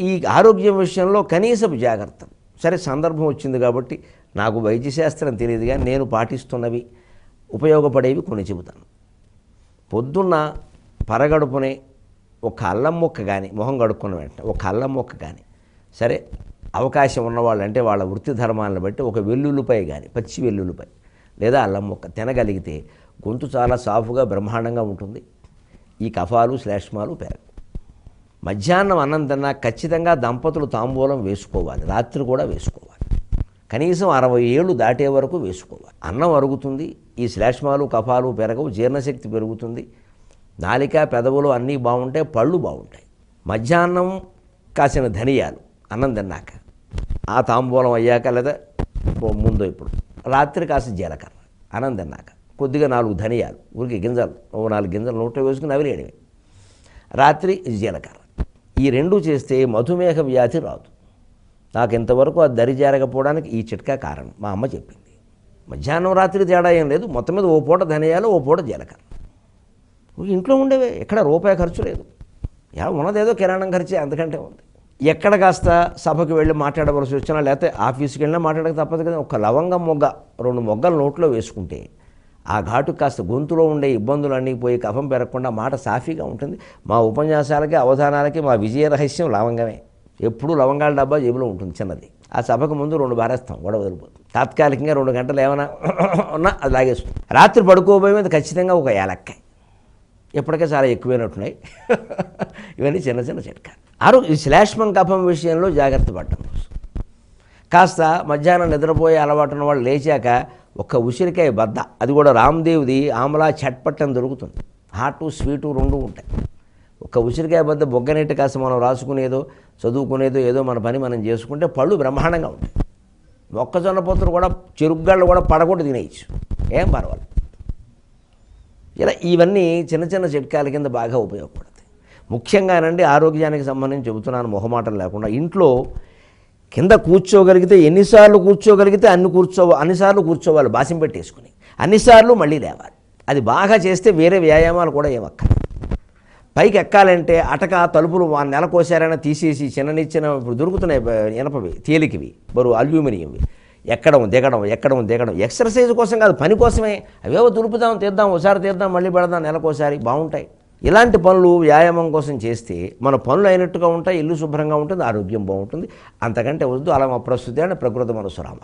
ఈ ఆరోగ్యం విషయంలో కనీసపు జాగ్రత్తలు సరే సందర్భం వచ్చింది కాబట్టి నాకు వైద్యశాస్త్రం తెలియదు కానీ నేను పాటిస్తున్నవి ఉపయోగపడేవి కొన్ని చెబుతాను. పొద్దున్న పరగడుపునే ఒక అల్లం మొక్క కానీ మొహం కడుక్కున్న వెంటనే ఒక అల్లం మొక్క కానీ సరే అవకాశం ఉన్నవాళ్ళు అంటే వాళ్ళ వృత్తి ధర్మాలను బట్టి ఒక వెల్లుల్లిపాయ కానీ పచ్చి వెల్లుల్లిపాయ లేదా అల్లం మొక్క తినగలిగితే గొంతు చాలా సాఫ్గా బ్రహ్మాండంగా ఉంటుంది. ఈ కఫాలు శ్లేష్మాలు పెరగవు. మధ్యాహ్నం అన్నం తిన్నా ఖచ్చితంగా దంపతులు తాంబూలం వేసుకోవాలి. రాత్రి కూడా వేసుకోవాలి. కనీసం 60 ఏళ్ళు దాటే వరకు వేసుకోవాలి. అన్నం అరుగుతుంది, ఈ శ్లేష్మాలు కఫాలు పెరగవు, జీర్ణశక్తి పెరుగుతుంది, నాలిక పెదవులు అన్నీ బాగుంటాయి, పళ్ళు బాగుంటాయి. మధ్యాహ్నం కాసిన ధనియాలు అన్నం తిన్నాక ఆ తాంబూలం అయ్యాక లేదా ముందు ఇప్పుడు రాత్రి కాసిన జీలకర్ర అన్నం తిన్నాక కొద్దిగా 4 ధనియాలు ఊరికి గింజలు 4 గింజలు నోట్లో వేసుకుని నవిలేయడమే. రాత్రి జీలకర్ర ఈ రెండు చేస్తే మధుమేహ వ్యాధి రాదు. నాకు ఇంతవరకు అది దరి చేరకపోవడానికి ఈ చిట్కా కారణం. మా అమ్మ చెప్పింది. మధ్యాహ్నం రాత్రి తేడా ఏం లేదు, మొత్తం మీద ఓ పూట ధనియాలు ఓ పూట జీలకర్ర. ఇంట్లో ఉండేవే, ఎక్కడ రూపాయి ఖర్చు లేదు. ఉన్నదేదో కిరాణం ఖర్చే, అంతకంటే ఉంది. ఎక్కడ కాస్త సభకు వెళ్ళి మాట్లాడవలసి వచ్చినా లేకపోతే ఆఫీస్కి వెళ్ళినా మాట్లాడక తప్పదు కదా. ఒక లవంగం మొగ్గ 2 మొగ్గలు నోట్లో వేసుకుంటే ఆ ఘాటు కాస్త గొంతులో ఉండే ఇబ్బందులన్నీ పోయి కఫం పెరగకుండా మాట సాఫీగా ఉంటుంది. మా ఉపన్యాసాలకి అవధానాలకి మా విజయ రహస్యం లవంగమే. ఎప్పుడూ లవంగాల డబ్బా జేబులో ఉంటుంది చిన్నది. ఆ సభకు ముందు 2 బారేస్తాం, గొడవ వదిలిపోతుంది. తాత్కాలికంగా 2 గంటలు ఏమైనా ఉన్నా అది లాగేస్తుంది. రాత్రి పడుకోబోయే మీద ఖచ్చితంగా ఒక యాలక్కాయ, ఎప్పటికే చాలా ఎక్కువైనట్టున్నాయి. ఇవన్నీ చిన్న చిన్న చిట్కాలు. ఈ శ్లేష్మం కఫం విషయంలో జాగ్రత్త పడటం కోసం కాస్త మధ్యాహ్నం నిద్రపోయే అలవాటు ఉన్న వాళ్ళు లేచాక ఒక్క ఉసిరికాయ బద్ద, అది కూడా రామ్దేవ్ది ఆమ్లా చట్పట్ అని దొరుకుతుంది. హాటు స్వీటు 2 ఉంటాయి. ఒక ఉసిరికాయ బద్ద బొగ్గనెట్టి కాస్త మనం రాసుకునేదో చదువుకునేదో ఏదో మన పని మనం చేసుకుంటే పళ్ళు బ్రహ్మాండంగా ఉంటాయి. మొక్కజొన్న పొత్తులు కూడా చెరుగ్గాళ్ళు కూడా పడగొట్టు తినేయచ్చు, ఏం పర్వాలేదు. ఇలా ఇవన్నీ చిన్న చిన్న చిట్కాల కింద బాగా ఉపయోగపడతాయి. ముఖ్యంగానండి ఆరోగ్యానికి సంబంధించి చెబుతున్నాను మొహమాటం లేకుండా. ఇంట్లో కింద కూర్చోగలిగితే ఎన్నిసార్లు కూర్చోగలిగితే అన్నిసార్లు కూర్చోవాలి, బాసిం పెట్టేసుకుని అన్నిసార్లు మళ్ళీ లేవాలి. అది బాగా చేస్తే వేరే వ్యాయామాలు కూడా ఏమక్కర్లేదు. పైకి ఎక్కాలంటే అటక తలుపులు నెలకోసారైనా తీసేసి చిన్న ఇప్పుడు దొరుకుతున్నాయి ఇనపవి తేలికవి బరువు అల్యూమినియంవి. ఎక్కడం దిగడం ఎక్సర్సైజ్ కోసం కాదు, పని కోసమే. అవేవో తులుపుదాం తీద్దాం, ఒకసారి తీద్దాం మళ్ళీ పెడదాం, నెలకోసారి బాగుంటాయి. ఇలాంటి పనులు వ్యాయామం కోసం చేస్తే మన పనులు అయినట్టుగా ఉంటాయి, ఇల్లు శుభ్రంగా ఉంటుంది, ఆరోగ్యం బాగుంటుంది. అంతకంటే వద్దు. అలా మా ప్రస్తుతి అంటే ప్రకృతి మనసు రామ.